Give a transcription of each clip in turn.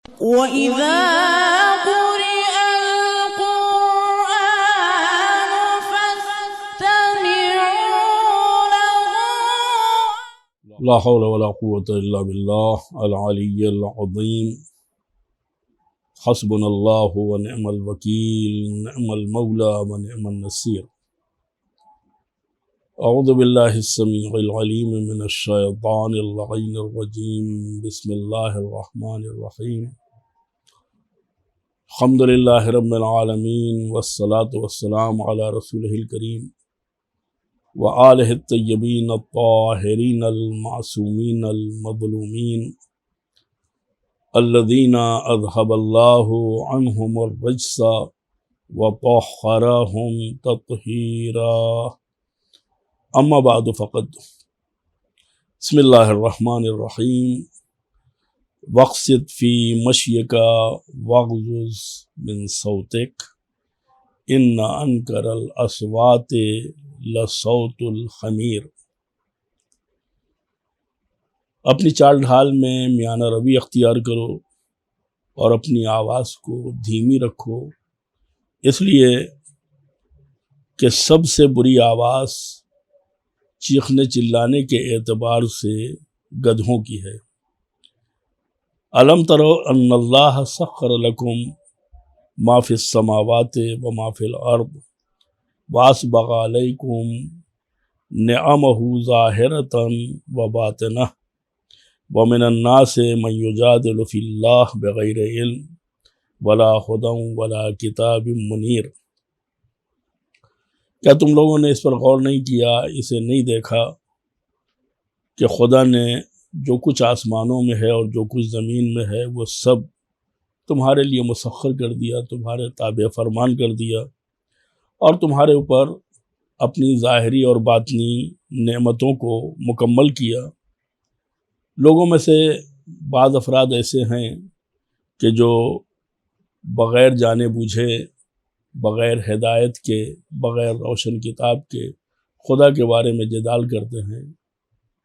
وَإِذَا قُرِئَ الْقُرْآنُ فَاسْتَمِعُوا لَهُ لا حول ولا قوة إلا بالله العلي العظيم حسبنا الله ونعم الوكيل نعم المولى ونعم النصير أعوذ بالله السميع العليم من الشيطان اللعين الرجيم بسم الله الرحمن الرحيم الحمد لله رب العالمين والصلاة والسلام على رسوله الكريم وآله الطيبين الطاهرين المعصومين المظلومين الذين أذهب الله عنهم الرجس وطهرهم تطهيرا أما بعد فقد بسم الله الرحمن الرحيم واقصد في مشيك واغضض من صوتك إن أنكر الأصوات لصوت الحمیر۔ اپنی چال ڈھال میں میانہ روی اختیار کرو اور اپنی آواز کو دھیمی رکھو، اس لیے کہ سب سے بری آواز چیخنے چلانے کے اعتبار سے گدھوں کی ہے۔ الم ترو ان اللہ سخر لکم ما فی السماوات وما فی الارض واسبغ علیکم نعمہ ظاہرۃ وباطنہ ومن الناس من یجادل فی اللہ بغیر علم ولا ہدی ولا کتاب منیر۔ کیا تم لوگوں نے اس پر غور نہیں کیا، اسے نہیں دیکھا کہ خدا نے جو کچھ آسمانوں میں ہے اور جو کچھ زمین میں ہے وہ سب تمہارے لیے مسخر کر دیا، تمہارے تابع فرمان کر دیا، اور تمہارے اوپر اپنی ظاہری اور باطنی نعمتوں کو مکمل کیا۔ لوگوں میں سے بعض افراد ایسے ہیں کہ جو بغیر جانے بوجھے، بغیر ہدایت کے، بغیر روشن کتاب کے خدا کے بارے میں جدال کرتے ہیں۔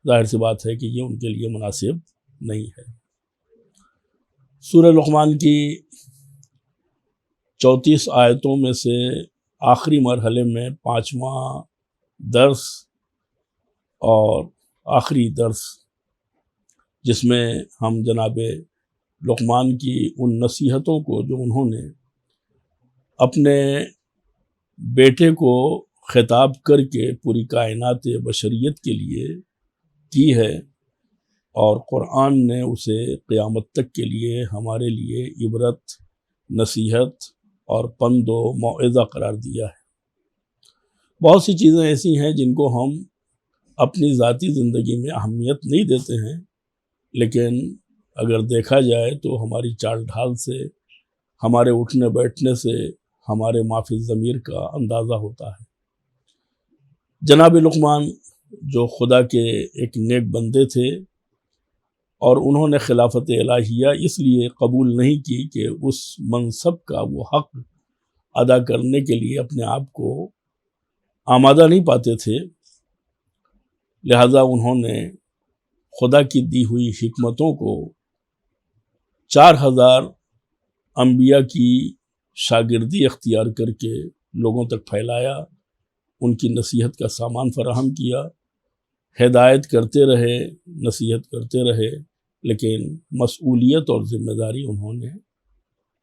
ظاہر سی بات ہے کہ یہ ان کے لیے مناسب نہیں ہے۔ سورہ لقمان کی 34 آیتوں میں سے آخری مرحلے میں 5واں درس اور آخری درس، جس میں ہم جناب لقمان کی ان نصیحتوں کو جو انہوں نے اپنے بیٹے کو خطاب کر کے پوری کائنات بشریت کے لیے کی ہے، اور قرآن نے اسے قیامت تک کے لیے ہمارے لیے عبرت، نصیحت اور پند و موعظہ قرار دیا ہے۔ بہت سی چیزیں ایسی ہیں جن کو ہم اپنی ذاتی زندگی میں اہمیت نہیں دیتے ہیں، لیکن اگر دیکھا جائے تو ہماری چال ڈھال سے، ہمارے اٹھنے بیٹھنے سے ہمارے ما فی الضمیر کا اندازہ ہوتا ہے۔ جناب لقمان جو خدا کے ایک نیک بندے تھے، اور انہوں نے خلافت الہیہ اس لیے قبول نہیں کی کہ اس منصب کا وہ حق ادا کرنے کے لیے اپنے آپ کو آمادہ نہیں پاتے تھے، لہذا انہوں نے خدا کی دی ہوئی حکمتوں کو 4000 انبیاء کی شاگردی اختیار کر کے لوگوں تک پھیلایا، ان کی نصیحت کا سامان فراہم کیا، ہدایت کرتے رہے، نصیحت کرتے رہے، لیکن مسئولیت اور ذمہ داری انہوں نے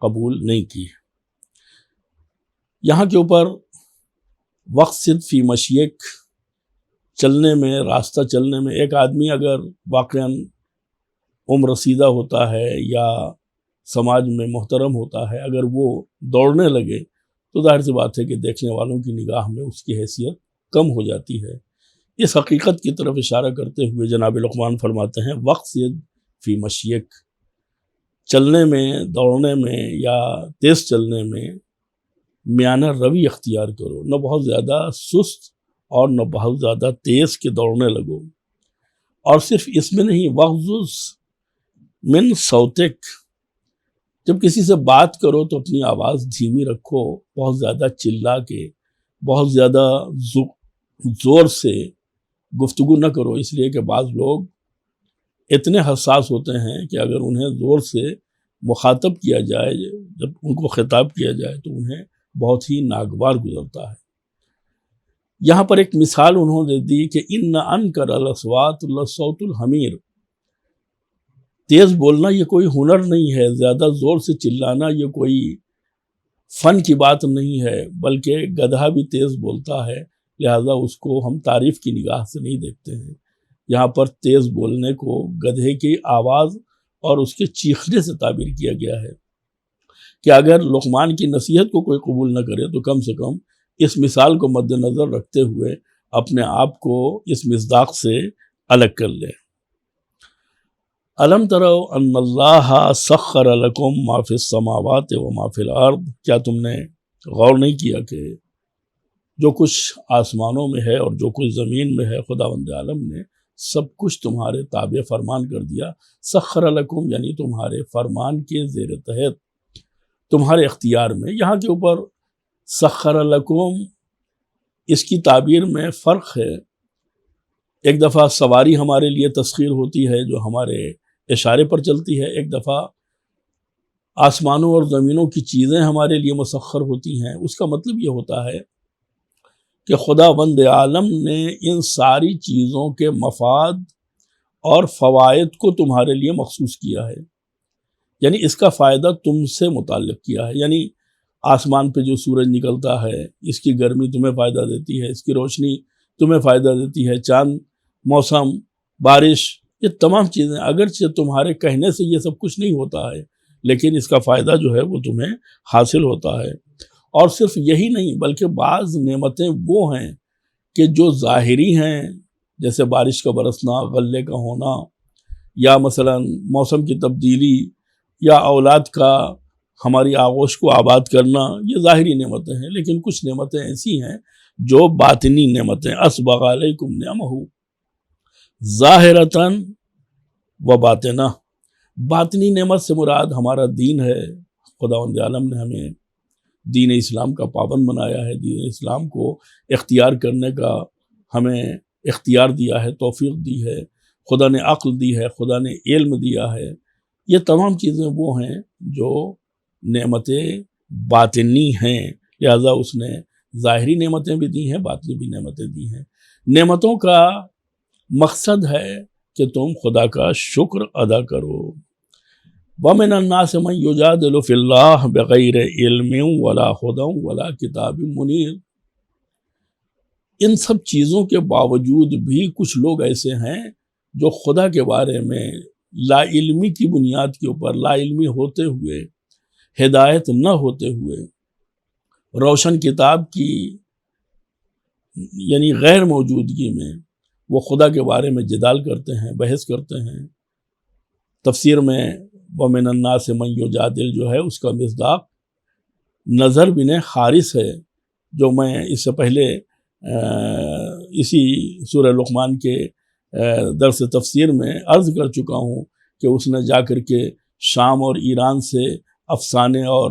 قبول نہیں کی۔ یہاں کے اوپر وقصد فی مشیک، چلنے میں، راستہ چلنے میں، ایک آدمی اگر واقعاً عمر رسیدہ ہوتا ہے یا سماج میں محترم ہوتا ہے، اگر وہ دوڑنے لگے تو ظاہر سی بات ہے کہ دیکھنے والوں کی نگاہ میں اس کی حیثیت کم ہو جاتی ہے۔ اس حقیقت کی طرف اشارہ کرتے ہوئے جناب لقمان فرماتے ہیں وقصد فی مشیک، چلنے میں، دوڑنے میں یا تیز چلنے میں میانہ روی اختیار کرو، نہ بہت زیادہ سست اور نہ بہت زیادہ تیز کے دوڑنے لگو۔ اور صرف اس میں نہیں، وغضض من صوتک، جب کسی سے بات کرو تو اپنی آواز دھیمی رکھو، بہت زیادہ چلا کے، بہت زیادہ زور سے گفتگو نہ کرو، اس لیے کہ بعض لوگ اتنے حساس ہوتے ہیں کہ اگر انہیں زور سے مخاطب کیا جائے، جب ان کو خطاب کیا جائے تو انہیں بہت ہی ناگوار گزرتا ہے۔ یہاں پر ایک مثال انہوں نے دی کہ ان انکر الاصوات لصوت الحمیر، تیز بولنا یہ کوئی ہنر نہیں ہے، زیادہ زور سے چلانا یہ کوئی فن کی بات نہیں ہے، بلکہ گدھا بھی تیز بولتا ہے، لہذا اس کو ہم تعریف کی نگاہ سے نہیں دیکھتے ہیں۔ یہاں پر تیز بولنے کو گدھے کی آواز اور اس کے چیخنے سے تعبیر کیا گیا ہے کہ اگر لقمان کی نصیحت کو کوئی قبول نہ کرے تو کم سے کم اس مثال کو مد نظر رکھتے ہوئے اپنے آپ کو اس مصداق سے الگ کر لے۔ الم تروا ان اللہ سخر لکم ما فی السماوات و ما فی الارض، کیا تم نے غور نہیں کیا کہ جو کچھ آسمانوں میں ہے اور جو کچھ زمین میں ہے خداوند عالم نے سب کچھ تمہارے تابع فرمان کر دیا۔ سخر لکم یعنی تمہارے فرمان کے زیر تحت، تمہارے اختیار میں۔ یہاں کے اوپر سخر لکم اس کی تعبیر میں فرق ہے۔ ایک دفعہ سواری ہمارے لیے تسخیر ہوتی ہے جو ہمارے اشارے پر چلتی ہے، ایک دفعہ آسمانوں اور زمینوں کی چیزیں ہمارے لیے مسخر ہوتی ہیں۔ اس کا مطلب یہ ہوتا ہے کہ خداوند عالم نے ان ساری چیزوں کے مفاد اور فوائد کو تمہارے لیے مخصوص کیا ہے، یعنی اس کا فائدہ تم سے متعلق کیا ہے۔ یعنی آسمان پہ جو سورج نکلتا ہے اس کی گرمی تمہیں فائدہ دیتی ہے، اس کی روشنی تمہیں فائدہ دیتی ہے، چاند، موسم، بارش، یہ تمام چیزیں اگرچہ تمہارے کہنے سے یہ سب کچھ نہیں ہوتا ہے لیکن اس کا فائدہ جو ہے وہ تمہیں حاصل ہوتا ہے۔ اور صرف یہی نہیں بلکہ بعض نعمتیں وہ ہیں کہ جو ظاہری ہیں، جیسے بارش کا برسنا، غلے کا ہونا، یا مثلا موسم کی تبدیلی، یا اولاد کا ہماری آغوش کو آباد کرنا، یہ ظاہری نعمتیں ہیں۔ لیکن کچھ نعمتیں ایسی ہیں جو باطنی نعمتیں، اسبغ علیکم نعمہ ظاہرتاً و باطنہ، باطنی نعمت سے مراد ہمارا دین ہے۔ خداوند عالم نے ہمیں دین اسلام کا پابند بنایا ہے، دین اسلام کو اختیار کرنے کا ہمیں اختیار دیا ہے، توفیق دی ہے، خدا نے عقل دی ہے، خدا نے علم دیا ہے۔ یہ تمام چیزیں وہ ہیں جو نعمتیں باطنی ہیں، لہذا اس نے ظاہری نعمتیں بھی دی ہیں، باطنی بھی نعمتیں دی ہیں۔ نعمتوں کا مقصد ہے کہ تم خدا کا شکر ادا کرو۔ وَمِنَ النَّاسِ مَن يُجَادِلُ فِي اللَّهِ بِغَيْرِ عِلْمٍ وَلَا هُدًى وَلَا كِتَابٍ مُنِيرٍ۔ ان سب چیزوں کے باوجود بھی کچھ لوگ ایسے ہیں جو خدا کے بارے میں لا علمی کی بنیاد کے اوپر، لا علمی ہوتے ہوئے، ہدایت نہ ہوتے ہوئے، روشن کتاب کی یعنی غیر موجودگی میں وہ خدا کے بارے میں جدال کرتے ہیں، بحث کرتے ہیں۔ تفسیر میں وَمِنَ النَّاسِ مَن يُجَادِلُ جو ہے اس کا مصداق نظر بن حارث ہے، جو میں اس سے پہلے اسی سورہ لقمان کے درس تفسیر میں عرض کر چکا ہوں کہ اس نے جا کر کے شام اور ایران سے افسانے اور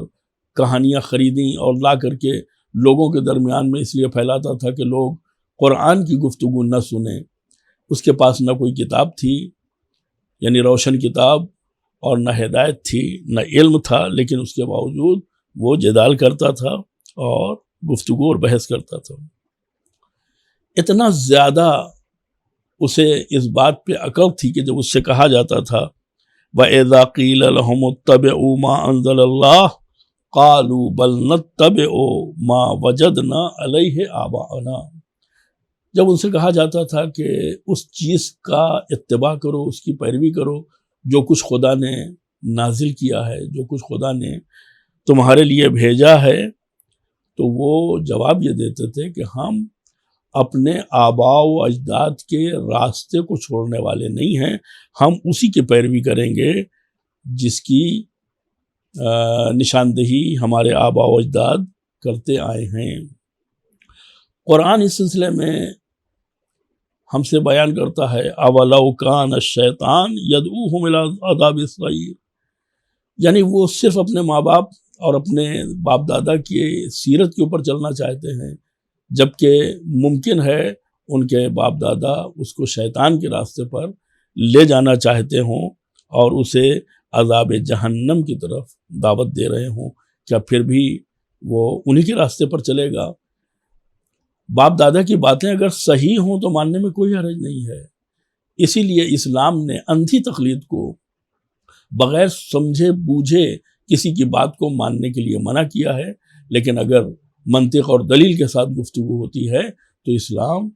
کہانیاں خریدیں اور لا کر کے لوگوں کے درمیان میں اس لیے پھیلاتا تھا کہ لوگ قرآن کی گفتگو نہ سنیں۔ اس کے پاس نہ کوئی کتاب تھی، یعنی روشن کتاب، اور نہ ہدایت تھی، نہ علم تھا، لیکن اس کے باوجود وہ جدال کرتا تھا اور گفتگو اور بحث کرتا تھا۔ اتنا زیادہ اسے اس بات پہ عقل تھی کہ جب اس سے کہا جاتا تھا وَإِذَا قِيلَ لَهُمُ اتَّبِعُوا مَا أَنزَلَ اللَّهُ قَالُوا بَلْ نَتَّبِعُ مَا وَجَدْنَا عَلَيْهِ آبَاءَنَا، جب ان سے کہا جاتا تھا کہ اس چیز کا اتباع کرو، اس کی پیروی کرو جو کچھ خدا نے نازل کیا ہے، جو کچھ خدا نے تمہارے لیے بھیجا ہے، تو وہ جواب یہ دیتے تھے کہ ہم اپنے آباء و اجداد کے راستے کو چھوڑنے والے نہیں ہیں، ہم اسی کی پیروی کریں گے جس کی نشاندہی ہمارے آباء و اجداد کرتے آئے ہیں۔ قرآن اس سلسلے میں ہم سے بیان کرتا ہے اَوَلَوْ كَانَ الشَّيْطَانُ يَدْعُوهُمْ إِلَىٰ عَذَابِ السَّعِيرِ، یعنی وہ صرف اپنے ماں باپ اور اپنے باپ دادا کی سیرت کے اوپر چلنا چاہتے ہیں، جبکہ ممکن ہے ان کے باپ دادا اس کو شیطان کے راستے پر لے جانا چاہتے ہوں اور اسے عذاب جہنم کی طرف دعوت دے رہے ہوں، کیا پھر بھی وہ انہی کے راستے پر چلے گا؟ باپ دادا کی باتیں اگر صحیح ہوں تو ماننے میں کوئی حرج نہیں ہے۔ اسی لیے اسلام نے اندھی تقلید کو، بغیر سمجھے بوجھے کسی کی بات کو ماننے کے لیے منع کیا ہے، لیکن اگر منطق اور دلیل کے ساتھ گفتگو ہوتی ہے تو اسلام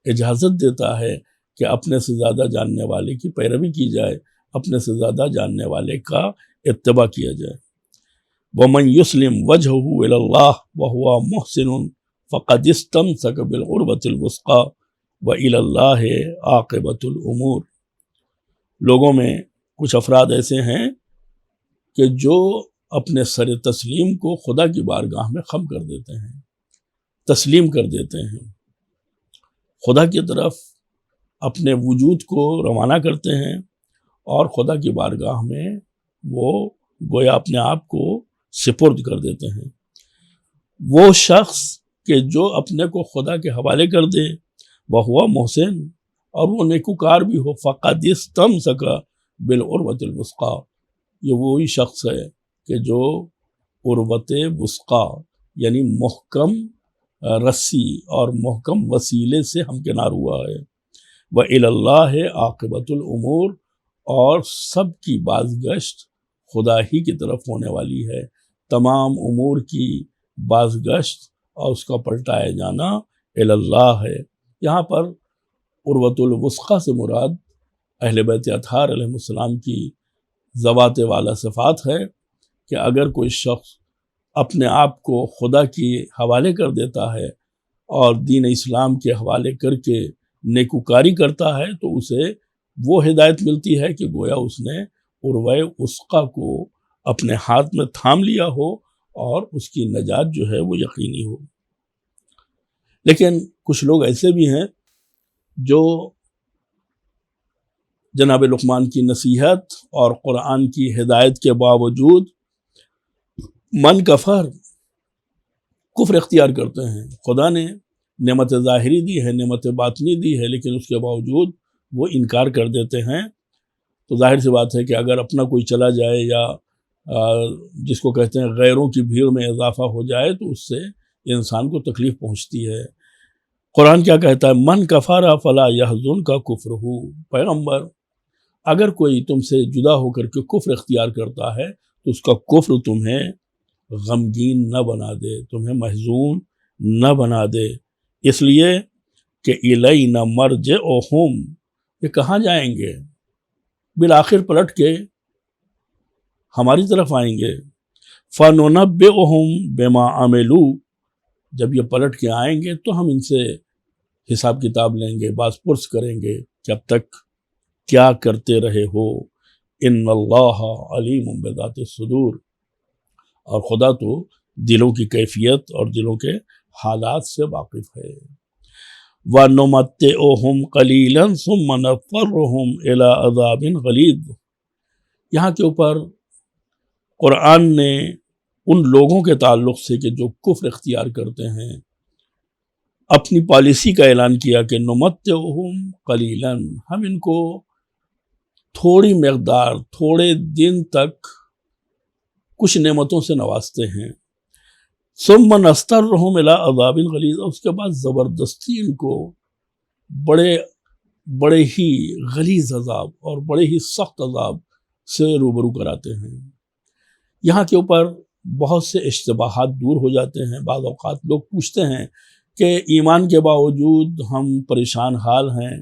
اجازت دیتا ہے کہ اپنے سے زیادہ جاننے والے کی پیروی کی جائے، اپنے سے زیادہ جاننے والے کا اتباع کیا جائے۔ وَمَن يُسْلِمْ وَجْهَهُ إِلَى اللَّهِ وَهُوَ مُحْسِنٌ فَقَدِ اسْتَمْسَكَ بِالْعُرْوَةِ الْوُثْقَىٰ وَإِلَى اللَّهِ عَاقِبَةُ الْأُمُورِ۔ لوگوں میں کچھ افراد ایسے ہیں کہ جو اپنے سر تسلیم کو خدا کی بارگاہ میں خم کر دیتے ہیں، تسلیم کر دیتے ہیں، خدا کی طرف اپنے وجود کو روانہ کرتے ہیں اور خدا کی بارگاہ میں وہ گویا اپنے آپ کو سپرد کر دیتے ہیں۔ وہ شخص کہ جو اپنے کو خدا کے حوالے کر دے، وہ ہوا محسن اور وہ نیکوکار بھی ہو، فقد استمسک بالعروۃ الوثقیٰ، یہ وہی شخص ہے کہ جو عروۃ وثقیٰ یعنی محکم رسی اور محکم وسیلے سے ہمکنار ہوا ہے۔ وَإِلَى اللَّهِ عَاقِبَةُ الْأُمُورِ، اور سب کی بازگشت خدا ہی کی طرف ہونے والی ہے۔ تمام امور کی بازگشت اور اس کا پلٹایا جانا الی اللہ ہے۔ یہاں پر عروۃ الوثقیٰ سے مراد اہل بیت اطہار علیہ السلام کی ذوات والا صفات ہے کہ اگر کوئی شخص اپنے آپ کو خدا کی حوالے کر دیتا ہے اور دین اسلام کے حوالے کر کے نیکوکاری کرتا ہے تو اسے وہ ہدایت ملتی ہے کہ گویا اس نے عروہ وثقیٰ کو اپنے ہاتھ میں تھام لیا ہو اور اس کی نجات جو ہے وہ یقینی ہو۔ لیکن کچھ لوگ ایسے بھی ہیں جو جناب لقمان کی نصیحت اور قرآن کی ہدایت کے باوجود من کفر، کفر اختیار کرتے ہیں۔ خدا نے نعمت ظاہری دی ہے، نعمت باطنی دی ہے، لیکن اس کے باوجود وہ انکار کر دیتے ہیں۔ تو ظاہر سی بات ہے کہ اگر اپنا کوئی چلا جائے یا جس کو کہتے ہیں غیروں کی بھیڑ میں اضافہ ہو جائے تو اس سے انسان کو تکلیف پہنچتی ہے۔ قرآن کیا کہتا ہے؟ من کفر فلا یحزنک کفرہ، پیغمبر اگر کوئی تم سے جدا ہو کر کے کفر اختیار کرتا ہے تو اس کا کفر تمہیں غمگین نہ بنا دے، تمہیں محزون نہ بنا دے، اس لیے کہ الینا مرجعہم، یہ کہاں جائیں گے؟ بالآخر پلٹ کے ہماری طرف آئیں گے۔ فَنُنَبِّئُهُم بِمَا عَمِلُوا، جب یہ پلٹ کے آئیں گے تو ہم ان سے حساب کتاب لیں گے، باز پرس کریں گے کہ اب تک کیا کرتے رہے ہو۔ ان اللہ علیم بذات الصدور، اور خدا تو دلوں کی کیفیت اور دلوں کے حالات سے واقف ہے۔ وَنُمَتِّعُهُمْ قَلِيلًا ثُمَّ نَضْطَرُّهُمْ إِلَىٰ عَذَابٍ غَلِيظٍ، یہاں کے اوپر قرآن نے ان لوگوں کے تعلق سے کہ جو کفر اختیار کرتے ہیں اپنی پالیسی کا اعلان کیا کہ نُمَتِّعُهُمْ قَلِيلًا، ہم ان کو تھوڑی مقدار، تھوڑے دن تک کچھ نعمتوں سے نوازتے ہیں۔ ثم نضطرهم الى عذاب غلیظ، اس کے بعد زبردستی ان کو بڑے ہی غلیظ عذاب اور بڑے ہی سخت عذاب سے روبرو کراتے ہیں۔ یہاں کے اوپر بہت سے اشتباہات دور ہو جاتے ہیں۔ بعض اوقات لوگ پوچھتے ہیں کہ ایمان کے باوجود ہم پریشان حال ہیں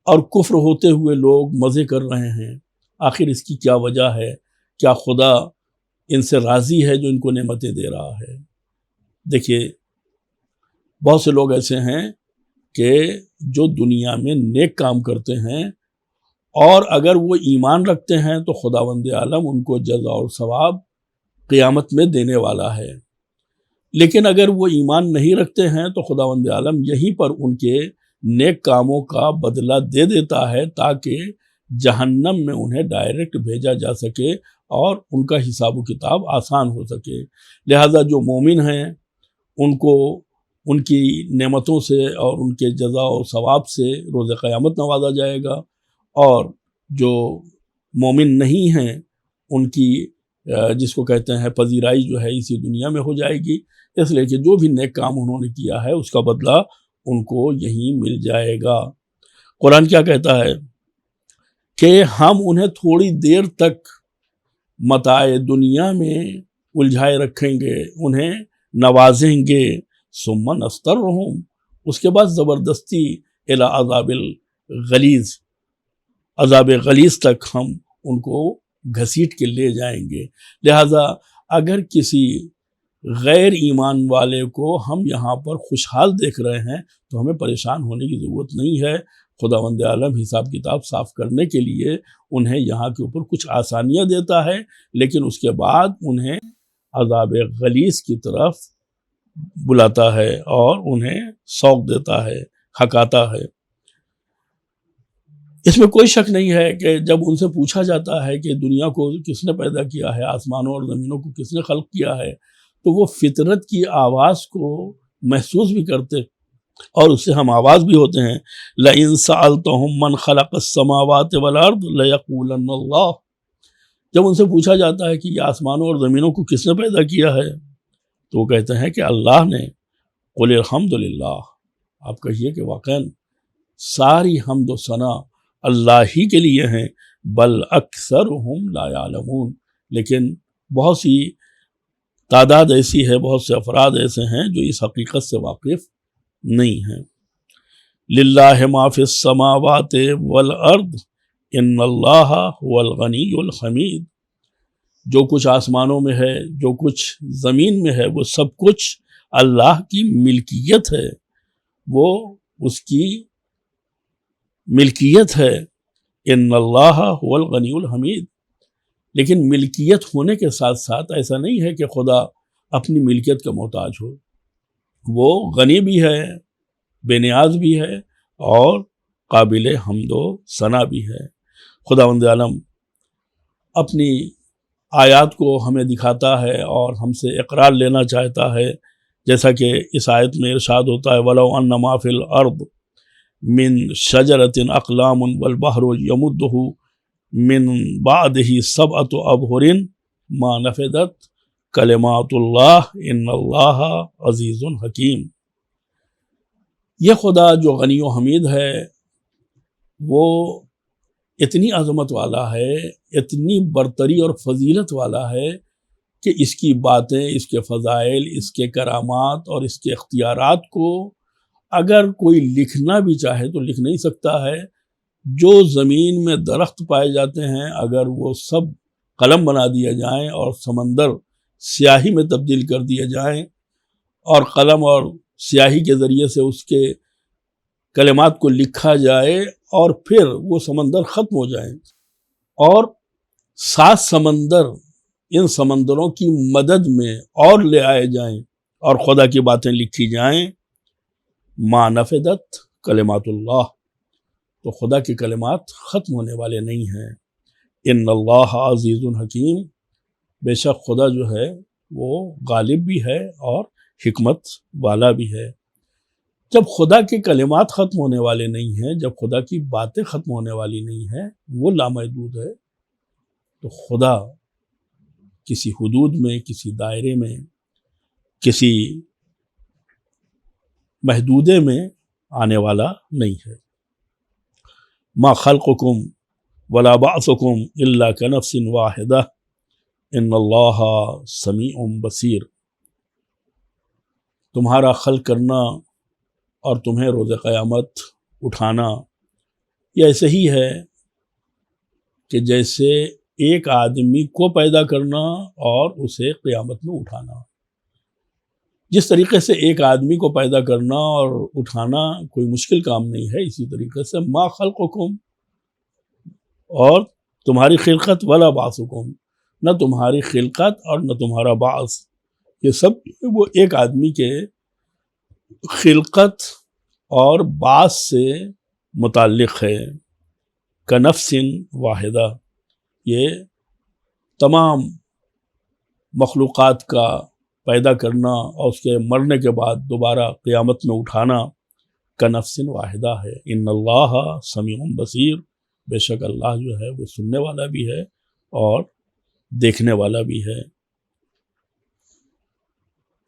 اور کفر ہوتے ہوئے لوگ مزے کر رہے ہیں، آخر اس کی کیا وجہ ہے؟ کیا خدا ان سے راضی ہے جو ان کو نعمتیں دے رہا ہے؟ دیکھیے، بہت سے لوگ ایسے ہیں کہ جو دنیا میں نیک کام کرتے ہیں اور اگر وہ ایمان رکھتے ہیں تو خداوند عالم ان کو جزا اور ثواب قیامت میں دینے والا ہے، لیکن اگر وہ ایمان نہیں رکھتے ہیں تو خداوند عالم یہیں پر ان کے نیک کاموں کا بدلہ دے دیتا ہے تاکہ جہنم میں انہیں ڈائریکٹ بھیجا جا سکے اور ان کا حساب و کتاب آسان ہو سکے۔ لہٰذا جو مومن ہیں ان کو ان کی نعمتوں سے اور ان کے جزا و ثواب سے روز قیامت نوازا جائے گا، اور جو مومن نہیں ہیں ان کی جس کو کہتے ہیں پذیرائی جو ہے اسی دنیا میں ہو جائے گی، اس لیے کہ جو بھی نیک کام انہوں نے کیا ہے اس کا بدلہ ان کو یہیں مل جائے گا۔ قرآن کیا کہتا ہے کہ ہم انہیں تھوڑی دیر تک متاع دنیا میں الجھائے رکھیں گے، انہیں نوازیں گے، ثم نسترہم، اس کے بعد زبردستی الی عذاب الغلیظ، عذاب غلیظ تک ہم ان کو گھسیٹ کے لے جائیں گے۔ لہٰذا اگر کسی غیر ایمان والے کو ہم یہاں پر خوشحال دیکھ رہے ہیں تو ہمیں پریشان ہونے کی ضرورت نہیں ہے۔ خداوند عالم حساب کتاب صاف کرنے کے لیے انہیں یہاں کے اوپر کچھ آسانیاں دیتا ہے، لیکن اس کے بعد انہیں عذاب غلیظ کی طرف بلاتا ہے اور انہیں سوق دیتا ہے، ہکاتا ہے۔ اس میں کوئی شک نہیں ہے کہ جب ان سے پوچھا جاتا ہے کہ دنیا کو کس نے پیدا کیا ہے، آسمانوں اور زمینوں کو کس نے خلق کیا ہے، تو وہ فطرت کی آواز کو محسوس بھی کرتے اور اس سے ہم آواز بھی ہوتے ہیں۔ لَإِن سَأَلْتَهُم مَّنْ خَلَقَ السَّمَاوَاتِ وَالْأَرْضِ لَيَقُولَنَّ اللَّهُ، جب ان سے پوچھا جاتا ہے کہ یہ آسمانوں اور زمینوں کو کس نے پیدا کیا ہے تو وہ کہتے ہیں کہ اللہ نے۔ قُلِ الْحَمْدُ لِلَّهِ، آپ کہیے کہ واقعاً ساری حمد و ثنا اللہ ہی کے لیے ہیں، بل اکثرہم لا یعلمون، لیکن بہت سی تعداد ایسی ہے، بہت سے افراد ایسے ہیں جو اس حقیقت سے واقف نہیں ہیں۔ للہ ما فی السماوات والارض ان اللہ هو الغنی الحمید، جو کچھ آسمانوں میں ہے، جو کچھ زمین میں ہے، وہ سب کچھ اللہ کی ملکیت ہے، وہ اس کی ملکیت ہے۔ ان اللہ هو الغنی الحمید، لیکن ملکیت ہونے کے ساتھ ساتھ ایسا نہیں ہے کہ خدا اپنی ملکیت کا محتاج ہو، وہ غنی بھی ہے، بے نیاز بھی ہے اور قابل حمد و ثنا بھی ہے۔ خداوند عالم اپنی آیات کو ہمیں دکھاتا ہے اور ہم سے اقرار لینا چاہتا ہے، جیسا کہ اس آیت میں ارشاد ہوتا ہے وَلَوْ أَنَّ مَا فِي الْأَرْضِ من شجرة اقلام والبحر يمده من بعده سبعة أبحر ما نفدت کلمات اللہ ان اللہ عزیز حکیم۔ یہ خدا جو غنی و حمید ہے وہ اتنی عظمت والا ہے، اتنی برتری اور فضیلت والا ہے کہ اس کی باتیں، اس کے فضائل، اس کے کرامات اور اس کے اختیارات کو اگر کوئی لکھنا بھی چاہے تو لکھ نہیں سکتا ہے۔ جو زمین میں درخت پائے جاتے ہیں اگر وہ سب قلم بنا دیا جائیں اور سمندر سیاہی میں تبدیل کر دیے جائیں اور قلم اور سیاہی کے ذریعے سے اس کے کلمات کو لکھا جائے اور پھر وہ سمندر ختم ہو جائیں اور 7 سمندر ان سمندروں کی مدد میں اور لے آئے جائیں اور خدا کی باتیں لکھی جائیں، ما نفدت کلمات اللہ، تو خدا کی کلمات ختم ہونے والے نہیں ہیں۔ ان اللہ عزیز حکیم، بے شک خدا جو ہے وہ غالب بھی ہے اور حکمت والا بھی ہے۔ جب خدا کے کلمات ختم ہونے والے نہیں ہیں، جب خدا کی باتیں ختم ہونے والی نہیں ہیں، وہ لامحدود ہے، تو خدا کسی حدود میں، کسی دائرے میں، کسی محدودے میں آنے والا نہیں ہے۔ ما خلقکم ولا بعثکم الا کنفس واحدہ ان اللہ سمیع بصیر، تمہارا خلق کرنا اور تمہیں روز قیامت اٹھانا یہ ایسے ہی ہے کہ جیسے ایک آدمی کو پیدا کرنا اور اسے قیامت میں اٹھانا۔ جس طریقے سے ایک آدمی کو پیدا کرنا اور اٹھانا کوئی مشکل کام نہیں ہے، اسی طریقے سے ما خلقکم اور تمہاری خلقت ولا بعثکم، نہ تمہاری خلقت اور نہ تمہارا بعث، یہ سب وہ ایک آدمی کے خلقت اور بعث سے متعلق ہے۔ کنفس واحدہ، یہ تمام مخلوقات کا پیدا کرنا اور اس کے مرنے کے بعد دوبارہ قیامت میں اٹھانا کنفس واحدہ ہے۔ ان اللہ سمیع بصیر، بے شک اللہ جو ہے وہ سننے والا بھی ہے اور دیکھنے والا بھی ہے۔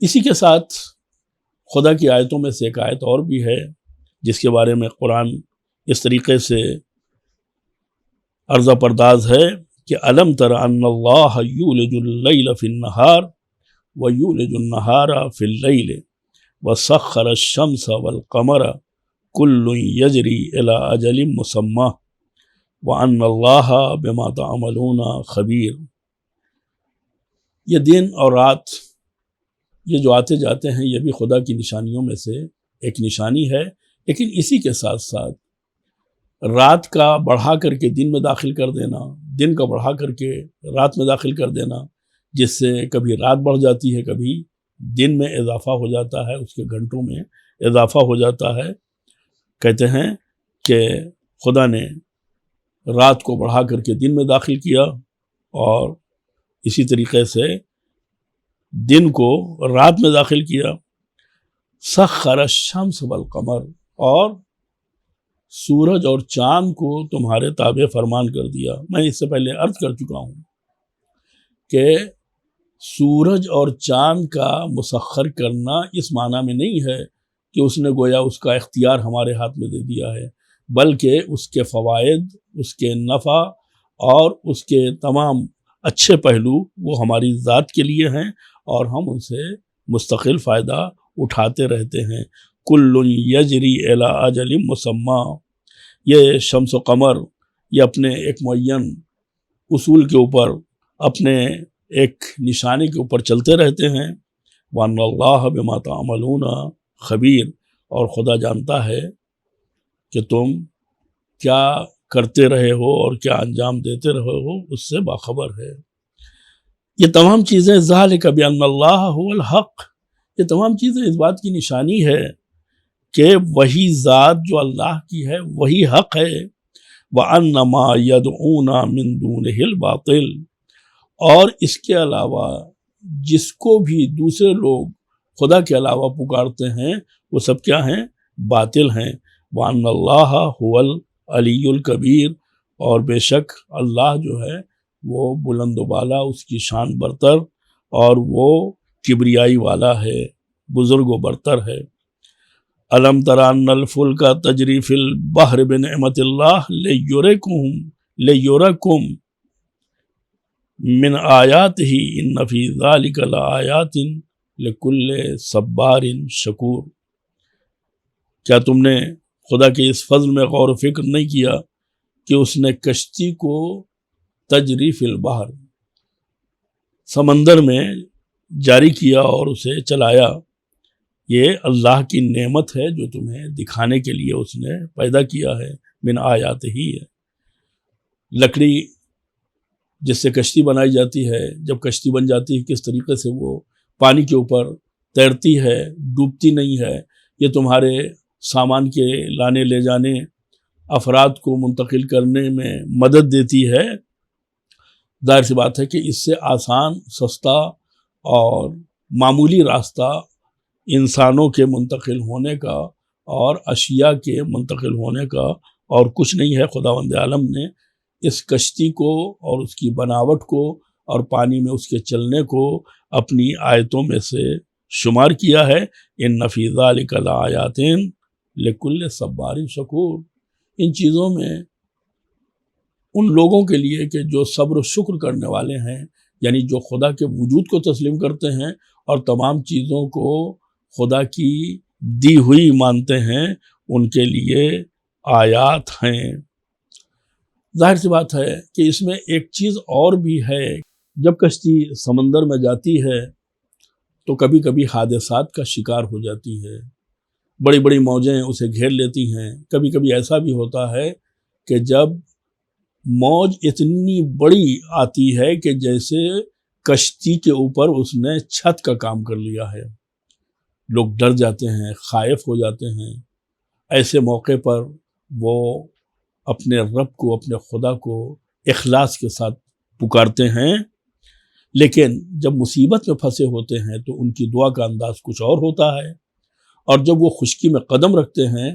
اسی کے ساتھ خدا کی آیتوں میں سے ایک آیت اور بھی ہے جس کے بارے میں قرآن اس طریقے سے عرض پرداز ہے کہ الم تر ان اللہ یولج اللیل فی النہار ویولج النہار فی اللیل وسخر الشمس والقمر کل یجری الی اجل مسمی وان اللہ بما تعملون خبیر۔ یہ دن اور رات یہ جو آتے جاتے ہیں یہ بھی خدا کی نشانیوں میں سے ایک نشانی ہے، لیکن اسی کے ساتھ ساتھ رات کا بڑھا کر کے دن میں داخل کر دینا، دن کا بڑھا کر کے رات میں داخل کر دینا، جس سے کبھی رات بڑھ جاتی ہے، کبھی دن میں اضافہ ہو جاتا ہے، اس کے گھنٹوں میں اضافہ ہو جاتا ہے۔ کہتے ہیں کہ خدا نے رات کو بڑھا کر کے دن میں داخل کیا اور اسی طریقے سے دن کو رات میں داخل کیا۔ سخر الشمس والقمر، اور سورج اور چاند کو تمہارے تابع فرمان کر دیا۔ میں اس سے پہلے عرض کر چکا ہوں کہ سورج اور چاند کا مسخر کرنا اس معنی میں نہیں ہے کہ اس نے گویا اس کا اختیار ہمارے ہاتھ میں دے دیا ہے، بلکہ اس کے فوائد، اس کے نفع اور اس کے تمام اچھے پہلو وہ ہماری ذات کے لیے ہیں اور ہم ان سے مستقل فائدہ اٹھاتے رہتے ہیں۔ کل یجری الی اجل مسمی، یہ شمس و قمر یہ اپنے ایک معین اصول کے اوپر، اپنے ایک نشانے کے اوپر چلتے رہتے ہیں۔ وَأَنَّ اللَّهَ بِمَا تَعْمَلُونَ خبیر، اور خدا جانتا ہے کہ تم کیا کرتے رہے ہو اور کیا انجام دیتے رہے ہو، اس سے باخبر ہے۔ یہ تمام چیزیں ذَلِكَ بِأَنَّ اللَّهَ هُوَ الْحَقُّ، یہ تمام چیزیں اس بات کی نشانی ہے کہ وہی ذات جو اللہ کی ہے وہی حق ہے۔ وَأَنَّ مَا يَدْعُونَ مِن دُونِهِ الْبَاطِلُ، اور اس کے علاوہ جس کو بھی دوسرے لوگ خدا کے علاوہ پکارتے ہیں وہ سب کیا ہیں؟ باطل ہیں۔ وَأَنَّ اللَّهَ هُوَ الْعَلِيُّ الْكَبِيرُ، اور بے شک اللہ جو ہے وہ بلند و بالا، اس کی شان برتر اور وہ کبریائی والا ہے، بزرگ و برتر ہے۔ الم تر ان الفلک تجری فی البحر بنعمت اللہ لیرکم من آیاتہ ان فی ذلک لآیات لکل صبار شکور۔ کیا تم نے خدا کے اس فضل میں غور و فکر نہیں کیا کہ اس نے کشتی کو تجری فی البحر، سمندر میں جاری کیا اور اسے چلایا؟ یہ اللہ کی نعمت ہے جو تمہیں دکھانے کے لیے اس نے پیدا کیا ہے۔ من آیات ہی ہے، لکڑی جس سے کشتی بنائی جاتی ہے، جب کشتی بن جاتی ہے کس طریقے سے وہ پانی کے اوپر تیرتی ہے، ڈوبتی نہیں ہے۔ یہ تمہارے سامان کے لانے لے جانے، افراد کو منتقل کرنے میں مدد دیتی ہے۔ ظاہر سی بات ہے کہ اس سے آسان، سستا اور معمولی راستہ انسانوں کے منتقل ہونے کا اور اشیاء کے منتقل ہونے کا اور کچھ نہیں ہے۔ خداوند عالم نے اس کشتی کو اور اس کی بناوٹ کو اور پانی میں اس کے چلنے کو اپنی آیتوں میں سے شمار کیا ہے۔ ان فی ذلک لآیات لکل صبار شکور، ان چیزوں میں ان لوگوں کے لیے کہ جو صبر و شکر کرنے والے ہیں، یعنی جو خدا کے وجود کو تسلیم کرتے ہیں اور تمام چیزوں کو خدا کی دی ہوئی مانتے ہیں، ان کے لیے آیات ہیں۔ ظاہر سی بات ہے کہ اس میں ایک چیز اور بھی ہے، جب کشتی سمندر میں جاتی ہے تو کبھی کبھی حادثات کا شکار ہو جاتی ہے، بڑی بڑی موجیں اسے گھیر لیتی ہیں۔ کبھی کبھی ایسا بھی ہوتا ہے کہ جب موج اتنی بڑی آتی ہے کہ جیسے کشتی کے اوپر اس نے چھت کا کام کر لیا ہے، لوگ ڈر جاتے ہیں، خائف ہو جاتے ہیں۔ ایسے موقع پر وہ اپنے رب کو، اپنے خدا کو اخلاص کے ساتھ پکارتے ہیں، لیکن جب مصیبت میں پھنسے ہوتے ہیں تو ان کی دعا کا انداز کچھ اور ہوتا ہے، اور جب وہ خشکی میں قدم رکھتے ہیں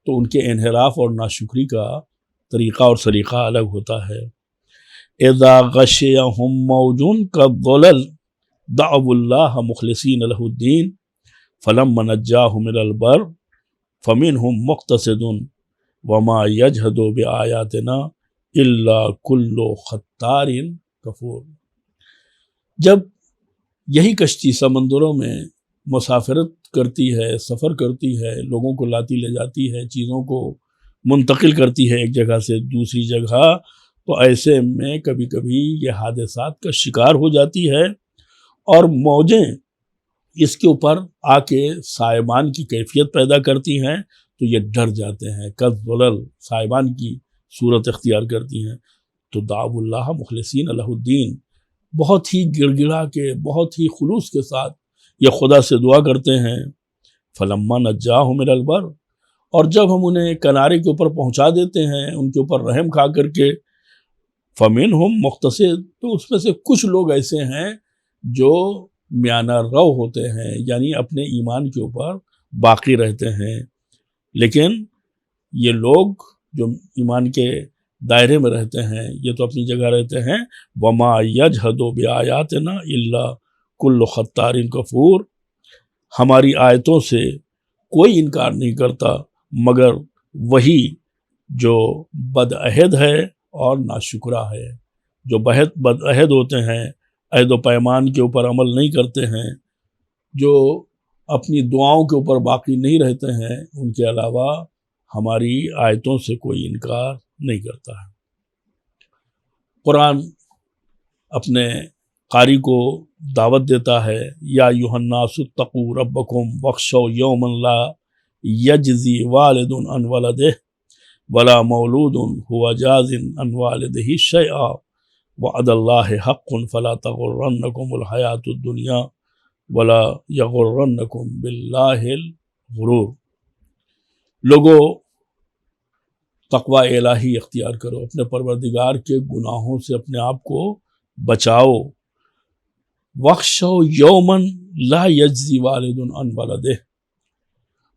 تو ان کے انحراف اور ناشکری کا طریقہ اور سلیقہ الگ ہوتا ہے۔ اذا غشیہم موج کالظلل دعوا اللہ مخلصین لہ الدین فلما نجاہم الی البر فمنہم مقتصد وما یجحد بآیاتنا الا کل ختار کفور۔ جب یہی کشتی سمندروں میں مسافرت کرتی ہے، سفر کرتی ہے، لوگوں کو لاتی لے جاتی ہے، چیزوں کو منتقل کرتی ہے ایک جگہ سے دوسری جگہ، تو ایسے میں کبھی کبھی یہ حادثات کا شکار ہو جاتی ہے اور موجیں اس کے اوپر آ کے سائبان کی کیفیت پیدا کرتی ہیں، تو یہ ڈر جاتے ہیں، کالظلل سائبان کی صورت اختیار کرتی ہیں۔ تو دعوا اللہ مخلصین لہ الدین، بہت ہی گڑ گڑا کے، بہت ہی خلوص کے ساتھ یہ خدا سے دعا کرتے ہیں۔ فلما نجاہم الی البر، اور جب ہم انہیں کنارے کے اوپر پہنچا دیتے ہیں، ان کے اوپر رحم کھا کر کے، فمنہم مقتصد، تو اس میں سے کچھ لوگ ایسے ہیں جو میانہ رو ہوتے ہیں، یعنی اپنے ایمان کے اوپر باقی رہتے ہیں۔ لیکن یہ لوگ جو ایمان کے دائرے میں رہتے ہیں، یہ تو اپنی جگہ رہتے ہیں۔ وما یجحد بآیاتنا الا کل ختار کفور، ہماری آیتوں سے کوئی انکار نہیں کرتا مگر وہی جو بدعہد ہے اور ناشکرا ہے، جو بدعہد ہوتے ہیں، عہد و پیمان کے اوپر عمل نہیں کرتے ہیں، جو اپنی دعاؤں کے اوپر باقی نہیں رہتے ہیں، ان کے علاوہ ہماری آیتوں سے کوئی انکار نہیں کرتا ہے۔ قرآن اپنے قاری کو دعوت دیتا ہے، یا ایھا الناس اتقوا ربکم واخشوا یوما لا یجزی والد عن ولدہ ولا مولود هو جاز عن والدہ شیئا وعد اللہ حق فلا تغرنکم الحیاۃ الدنیا ولا یغرنکم باللہ الغرور۔ لوگو تقوی الہی اختیار کرو، اپنے پروردگار کے گناہوں سے اپنے آپ کو بچاؤ۔ وَاخْشَوْا یومن لا یجزی والد عن ولدہ،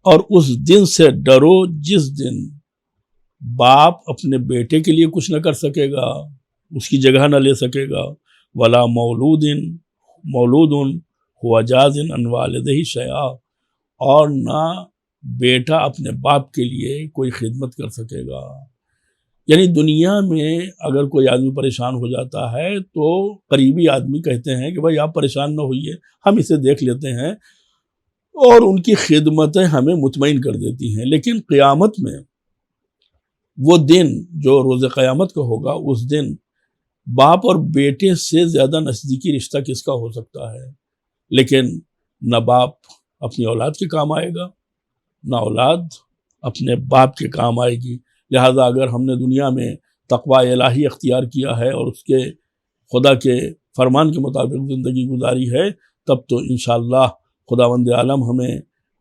اور اس دن سے ڈرو جس دن باپ اپنے بیٹے کے لیے کچھ نہ کر سکے گا، اس کی جگہ نہ لے سکے گا۔ ولا مولود هو جاز عن والدہ شیئا، اور نہ بیٹا اپنے باپ کے لیے کوئی خدمت کر سکے گا۔ یعنی دنیا میں اگر کوئی آدمی پریشان ہو جاتا ہے تو قریبی آدمی کہتے ہیں کہ بھائی آپ پریشان نہ ہوئیے، ہم اسے دیکھ لیتے ہیں، اور ان کی خدمتیں ہمیں مطمئن کر دیتی ہیں۔ لیکن قیامت میں وہ دن جو روز قیامت کا ہوگا، اس دن باپ اور بیٹے سے زیادہ نزدیکی رشتہ کس کا ہو سکتا ہے؟ لیکن نہ باپ اپنی اولاد کے کام آئے گا، نہ اولاد اپنے باپ کے کام آئے گی۔ لہٰذا اگر ہم نے دنیا میں تقوی الہی اختیار کیا ہے اور اس کے خدا کے فرمان کے مطابق زندگی گزاری ہے، تب تو انشاءاللہ خداوند عالم ہمیں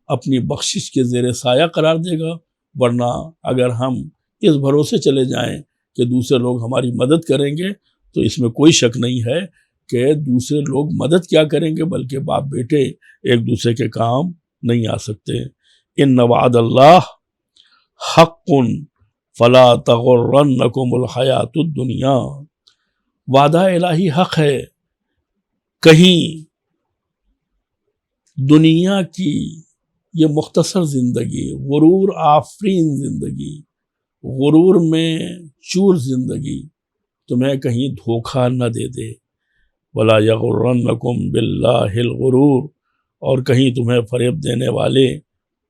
اپنی بخشش کے زیر سایہ قرار دے گا۔ ورنہ اگر ہم اس بھروسے چلے جائیں کہ دوسرے لوگ ہماری مدد کریں گے، تو اس میں کوئی شک نہیں ہے کہ دوسرے لوگ مدد کیا کریں گے، بلکہ باپ بیٹے ایک دوسرے کے کام نہیں آ سکتے۔ ان وعد اللہ حق فلا تغرنکم الحیاۃ الدنیا، وعدہ الہی حق ہے، کہیں دنیا کی یہ مختصر زندگی، غرور آفرین زندگی، غرور میں چور زندگی تمہیں کہیں دھوکہ نہ دے دے۔ ولا یغرنکم باللہ الغرور، اور کہیں تمہیں فریب دینے والے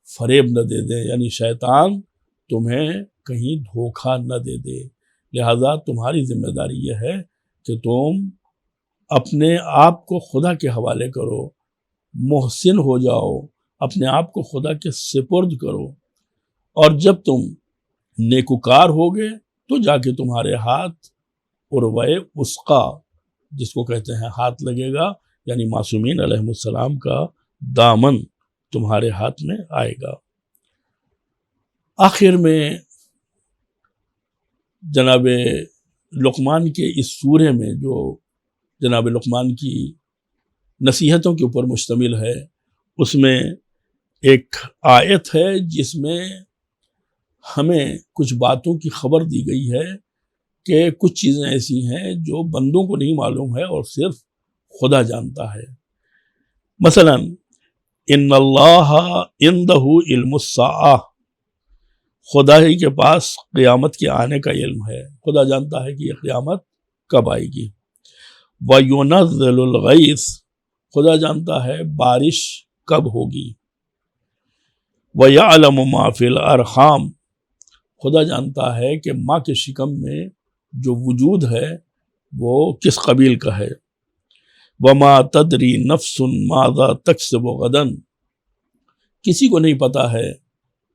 فریب نہ دے دیں، یعنی شیطان تمہیں کہیں دھوکہ نہ دے دے۔ لہٰذا تمہاری ذمہ داری یہ ہے کہ تم اپنے آپ کو خدا کے حوالے کرو، محسن ہو جاؤ، اپنے آپ کو خدا کے سپرد کرو، اور جب تم نیکوکار ہوگے تو جا کے تمہارے ہاتھ عروہ وثقی، جس کو کہتے ہیں، ہاتھ لگے گا، یعنی معصومین علیہ السلام کا دامن تمہارے ہاتھ میں آئے گا۔ آخر میں جناب لقمان کے اس سورے میں جو جناب لقمان کی نصیحتوں کے اوپر مشتمل ہے، اس میں ایک آیت ہے جس میں ہمیں کچھ باتوں کی خبر دی گئی ہے کہ کچھ چیزیں ایسی ہیں جو بندوں کو نہیں معلوم ہے اور صرف خدا جانتا ہے۔ مثلا ان اللہ عندہ علم الساعہ، خدا ہی کے پاس قیامت کے آنے کا علم ہے، خدا جانتا ہے کہ یہ قیامت کب آئے گی۔ وَيُنَزِّلُ الْغَيْثَ، خدا جانتا ہے بارش کب ہوگی۔ وَيَعْلَمُ مَا فِي الْأَرْحَامِ، خدا جانتا ہے کہ ماں کے شکم میں جو وجود ہے وہ کس قبیل کا ہے۔ وَمَا تَدْرِي نَفْسٌ مَاذَا تَكْسِبُ غَدًا، کسی کو نہیں پتا ہے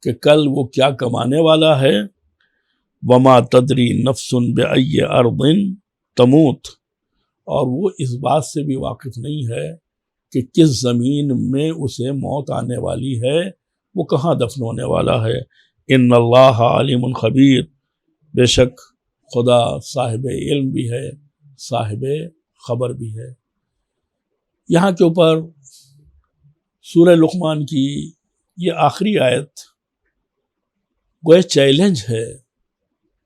کہ کل وہ کیا کمانے والا ہے۔ وَمَا تَدْرِي نَفْسٌ بِأَيِّ أَرْضٍ تَمُوتُ، اور وہ اس بات سے بھی واقف نہیں ہے کہ کس زمین میں اسے موت آنے والی ہے، وہ کہاں دفن ہونے والا ہے۔ ان اللہ علیم خبیر، بے شک خدا صاحب علم بھی ہے، صاحب خبر بھی ہے۔ یہاں کے اوپر سورہ لقمان کی یہ آخری آیت گویا چیلنج ہے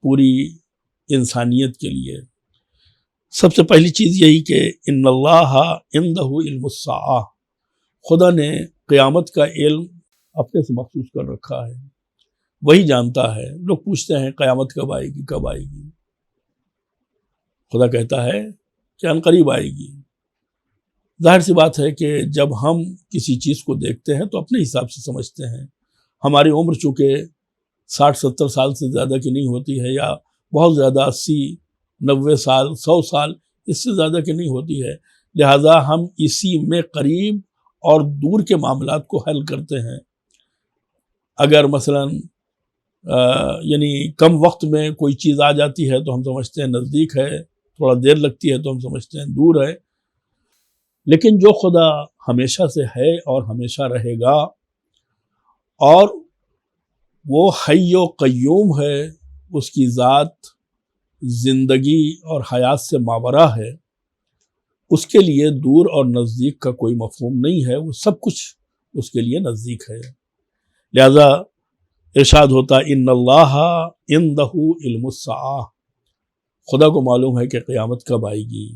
پوری انسانیت کے لیے۔ سب سے پہلی چیز یہی کہ ان اللہ عندہ علم الساعہ، خدا نے قیامت کا علم اپنے سے مخصوص کر رکھا ہے، وہی جانتا ہے۔ لوگ پوچھتے ہیں قیامت کب آئے گی، کب آئے گی؟ خدا کہتا ہے کہ ان قریب آئے گی۔ ظاہر سی بات ہے کہ جب ہم کسی چیز کو دیکھتے ہیں تو اپنے حساب سے سمجھتے ہیں۔ ہماری عمر چونکہ 60-70 سال سے زیادہ کی نہیں ہوتی ہے، یا بہت زیادہ 80-90 سال 100 سال اس سے زیادہ کی نہیں ہوتی ہے، لہٰذا ہم اسی میں قریب اور دور کے معاملات کو حل کرتے ہیں۔ اگر مثلا یعنی کم وقت میں کوئی چیز آ جاتی ہے تو ہم سمجھتے ہیں نزدیک ہے، تھوڑا دیر لگتی ہے تو ہم سمجھتے ہیں دور ہے۔ لیکن جو خدا ہمیشہ سے ہے اور ہمیشہ رہے گا، اور وہ حی و قیوم ہے، اس کی ذات زندگی اور حیات سے ماورا ہے، اس کے لیے دور اور نزدیک کا کوئی مفہوم نہیں ہے، وہ سب کچھ اس کے لیے نزدیک ہے۔ لہذا ارشاد ہوتا ان اللہ عندہ علم الساعہ، خدا کو معلوم ہے کہ قیامت کب آئے گی۔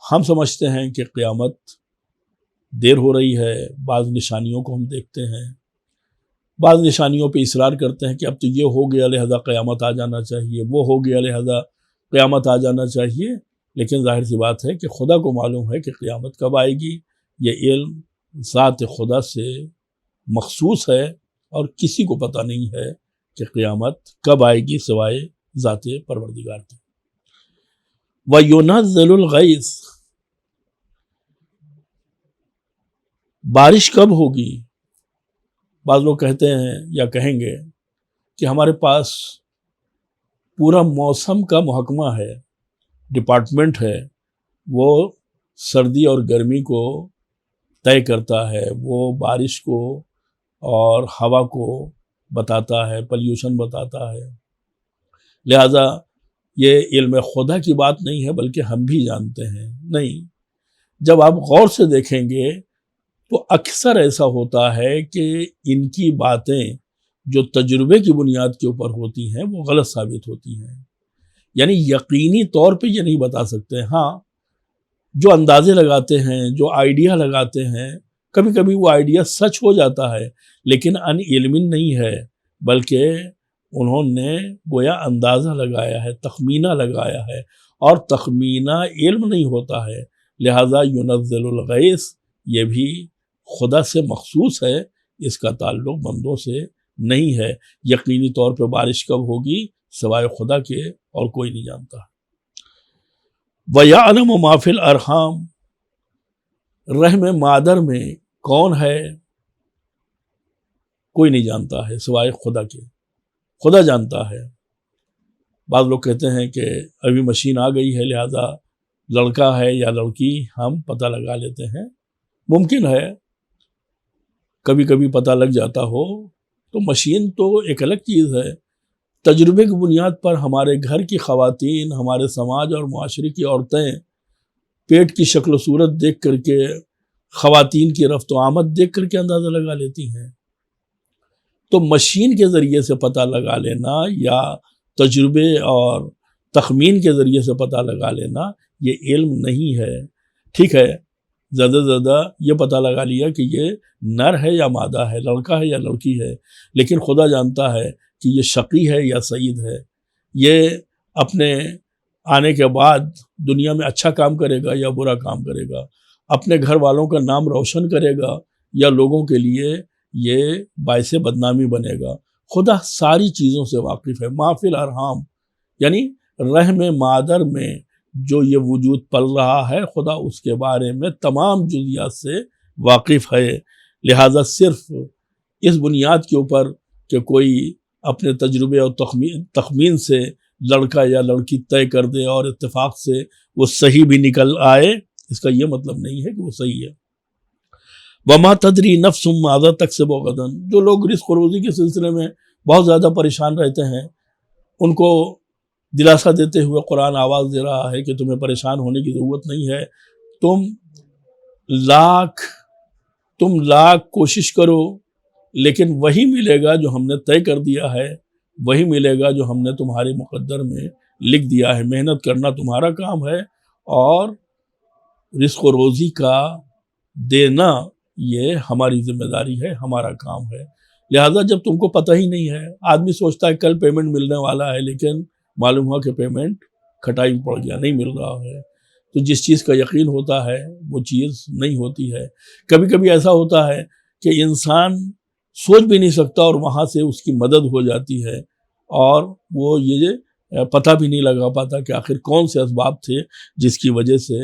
ہم سمجھتے ہیں کہ قیامت دیر ہو رہی ہے، بعض نشانیوں کو ہم دیکھتے ہیں، بعض نشانیوں پہ اصرار کرتے ہیں کہ اب تو یہ ہو گیا لہذا قیامت آ جانا چاہیے، وہ ہو گیا لہذا قیامت آ جانا چاہیے۔ لیکن ظاہر سی بات ہے کہ خدا کو معلوم ہے کہ قیامت کب آئے گی، یہ علم ذات خدا سے مخصوص ہے، اور کسی کو پتہ نہیں ہے کہ قیامت کب آئے گی سوائے ذات پروردگار کے۔ وَيُنَزِّلُ الْغَيْثَ، بارش کب ہوگی؟ بعض لوگ کہتے ہیں یا کہیں گے کہ ہمارے پاس پورا موسم کا محکمہ ہے، ڈپارٹمنٹ ہے، وہ سردی اور گرمی کو طے کرتا ہے، وہ بارش کو اور ہوا کو بتاتا ہے، پلیوشن بتاتا ہے۔ لہذا یہ علم خدا کی بات نہیں ہے، بلکہ ہم بھی جانتے ہیں۔ نہیں، جب آپ غور سے دیکھیں گے تو اکثر ایسا ہوتا ہے کہ ان کی باتیں جو تجربے کی بنیاد کے اوپر ہوتی ہیں وہ غلط ثابت ہوتی ہیں، یعنی یقینی طور پہ یہ نہیں بتا سکتے۔ ہاں، جو اندازے لگاتے ہیں، جو آئیڈیا لگاتے ہیں، کبھی کبھی وہ آئیڈیا سچ ہو جاتا ہے، لیکن ان علمی نہیں ہے، بلکہ انہوں نے گویا اندازہ لگایا ہے، تخمینہ لگایا ہے، اور تخمینہ علم نہیں ہوتا ہے۔ لہذا ينزل الغیث یہ بھی خدا سے مخصوص ہے، اس کا تعلق بندوں سے نہیں ہے۔ یقینی طور پہ بارش کب ہوگی سوائے خدا کے اور کوئی نہیں جانتا۔ وَيَعْلَمُ مَا فِي الْأَرْحَامِ، رحم مادر میں کون ہے کوئی نہیں جانتا ہے سوائے خدا کے، خدا جانتا ہے۔ بعض لوگ کہتے ہیں کہ ابھی مشین آ گئی ہے لہذا لڑکا ہے یا لڑکی ہم پتہ لگا لیتے ہیں۔ ممکن ہے کبھی کبھی پتہ لگ جاتا ہو، تو مشین تو ایک الگ چیز ہے۔ تجربے کی بنیاد پر ہمارے گھر کی خواتین، ہمارے سماج اور معاشرے کی عورتیں پیٹ کی شکل و صورت دیکھ کر کے، خواتین کی رفت و آمد دیکھ کر کے اندازہ لگا لیتی ہیں۔ تو مشین کے ذریعے سے پتہ لگا لینا یا تجربے اور تخمین کے ذریعے سے پتہ لگا لینا یہ علم نہیں ہے۔ ٹھیک ہے، زیادہ سے زیادہ یہ پتہ لگا لیا کہ یہ نر ہے یا مادہ ہے، لڑکا ہے یا لڑکی ہے، لیکن خدا جانتا ہے کہ یہ شقی ہے یا سعید ہے، یہ اپنے آنے کے بعد دنیا میں اچھا کام کرے گا یا برا کام کرے گا، اپنے گھر والوں کا نام روشن کرے گا یا لوگوں کے لیے یہ باعث بدنامی بنے گا۔ خدا ساری چیزوں سے واقف ہے۔ ما فی الارحام یعنی رحم مادر میں جو یہ وجود پل رہا ہے، خدا اس کے بارے میں تمام جزیات سے واقف ہے۔ لہٰذا صرف اس بنیاد کے اوپر کہ کوئی اپنے تجربے اور تخمین سے لڑکا یا لڑکی طے کر دے اور اتفاق سے وہ صحیح بھی نکل آئے، اس کا یہ مطلب نہیں ہے کہ وہ صحیح ہے۔ وَمَا تَدْرِي نَفْسٌ مَاذَا تَكْسِبُ غَدًا، جو لوگ رزق و روزی کے سلسلے میں بہت زیادہ پریشان رہتے ہیں، ان کو دلاسا دیتے ہوئے قرآن آواز دے رہا ہے کہ تمہیں پریشان ہونے کی ضرورت نہیں ہے، تم لاکھ کوشش کرو لیکن وہی ملے گا جو ہم نے طے کر دیا ہے، وہی ملے گا جو ہم نے تمہارے مقدر میں لکھ دیا ہے۔ محنت کرنا تمہارا کام ہے اور رزق و روزی کا دینا یہ ہماری ذمہ داری ہے، ہمارا کام ہے۔ لہٰذا جب تم کو پتہ ہی نہیں ہے، آدمی سوچتا ہے کل پیمنٹ ملنے والا ہے، لیکن معلوم ہوا کہ پیمنٹ کھٹائی میں پڑ گیا، نہیں مل رہا ہے، تو جس چیز کا یقین ہوتا ہے وہ چیز نہیں ہوتی ہے۔ کبھی کبھی ایسا ہوتا ہے کہ انسان سوچ بھی نہیں سکتا اور وہاں سے اس کی مدد ہو جاتی ہے اور وہ یہ پتہ بھی نہیں لگا پاتا کہ آخر کون سے اسباب تھے جس کی وجہ سے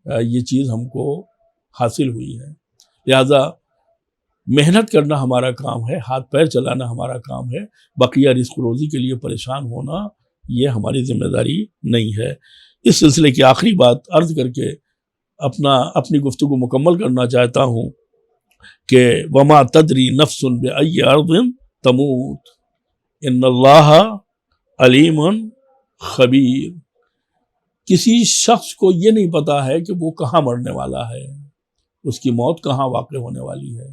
یہ چیز ہم کو حاصل ہوئی ہے۔ لہٰذا محنت کرنا ہمارا کام ہے، ہاتھ پیر چلانا ہمارا کام ہے، بقیہ رزق و روزی کے لیے پریشان ہونا یہ ہماری ذمہ داری نہیں ہے۔ اس سلسلے کی آخری بات عرض کر کے اپنی گفتگو مکمل کرنا چاہتا ہوں کہ وَمَا تَدْرِي نَفْسٌ بِأَيِّ أَرْضٍ تَمُوتُ إِنَّ اللَّهَ عَلِيمٌ خبیر۔ کسی شخص کو یہ نہیں پتا ہے کہ وہ کہاں مرنے والا ہے، اس کی موت کہاں واقع ہونے والی ہے۔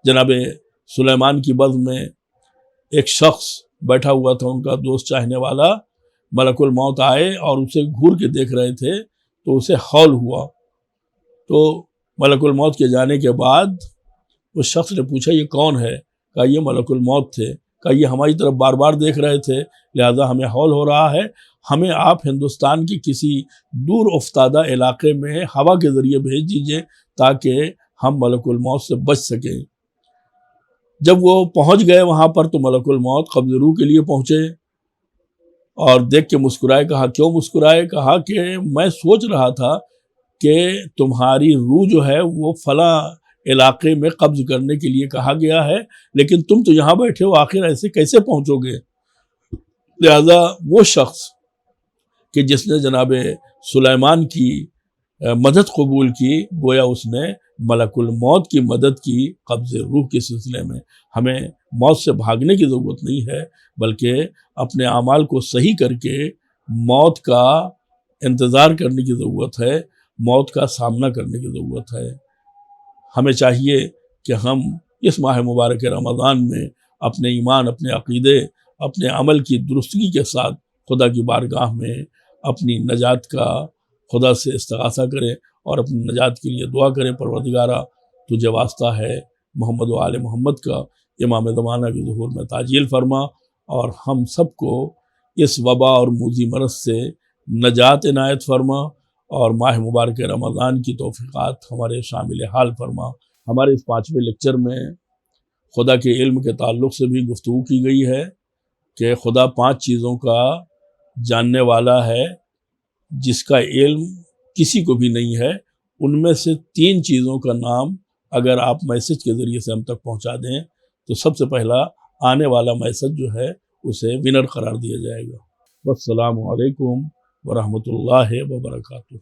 جناب سلیمان کی بزم میں ایک شخص بیٹھا ہوا تھا، ان کا دوست چاہنے والا، ملک الموت آئے اور اسے گھور کے دیکھ رہے تھے تو اسے ہول ہوا، تو ملک الموت کے جانے کے بعد اس شخص نے پوچھا یہ کون ہے؟ کہا یہ ملک الموت تھے۔ کہا یہ ہماری طرف بار بار دیکھ رہے تھے لہذا ہمیں ہول ہو رہا ہے، ہمیں آپ ہندوستان کی کسی دور افتادہ علاقے میں ہوا کے ذریعے بھیج دیجئے تاکہ ہم ملک الموت سے بچ سکیں۔ جب وہ پہنچ گئے وہاں پر تو ملک الموت قبض روح کے لیے پہنچے اور دیکھ کے مسکرائے۔ کہا کیوں مسکرائے؟ کہا کہ میں سوچ رہا تھا کہ تمہاری روح جو ہے وہ فلاں علاقے میں قبض کرنے کے لیے کہا گیا ہے، لیکن تم تو یہاں بیٹھے ہو، آخر ایسے کیسے پہنچو گے؟ لہذا وہ شخص کہ جس نے جناب سلیمان کی مدد قبول کی، گویا اس نے ملک الموت کی مدد کی قبض روح کے سلسلے میں۔ ہمیں موت سے بھاگنے کی ضرورت نہیں ہے، بلکہ اپنے اعمال کو صحیح کر کے موت کا انتظار کرنے کی ضرورت ہے، موت کا سامنا کرنے کی ضرورت ہے۔ ہمیں چاہیے کہ ہم اس ماہ مبارک رمضان میں اپنے ایمان، اپنے عقیدے، اپنے عمل کی درستگی کے ساتھ خدا کی بارگاہ میں اپنی نجات کا خدا سے استغاثہ کریں اور اپنی نجات کے لیے دعا کریں۔ پروردگارہ تجھے واسطہ ہے محمد و آل محمد کا، امام زمانہ کے ظہور میں تعجیل فرما اور ہم سب کو اس وبا اور موذی مرض سے نجات عنایت فرما اور ماہ مبارک رمضان کی توفیقات ہمارے شامل حال فرما۔ ہمارے اس 5ویں لیکچر میں خدا کے علم کے تعلق سے بھی گفتگو کی گئی ہے کہ خدا 5 چیزوں کا جاننے والا ہے جس کا علم کسی کو بھی نہیں ہے۔ ان میں سے 3 چیزوں کا نام اگر آپ میسج کے ذریعے سے ہم تک پہنچا دیں تو سب سے پہلا آنے والا میسج جو ہے اسے ونر قرار دیا جائے گا۔ والسلام علیکم ورحمۃ اللہ وبرکاتہ۔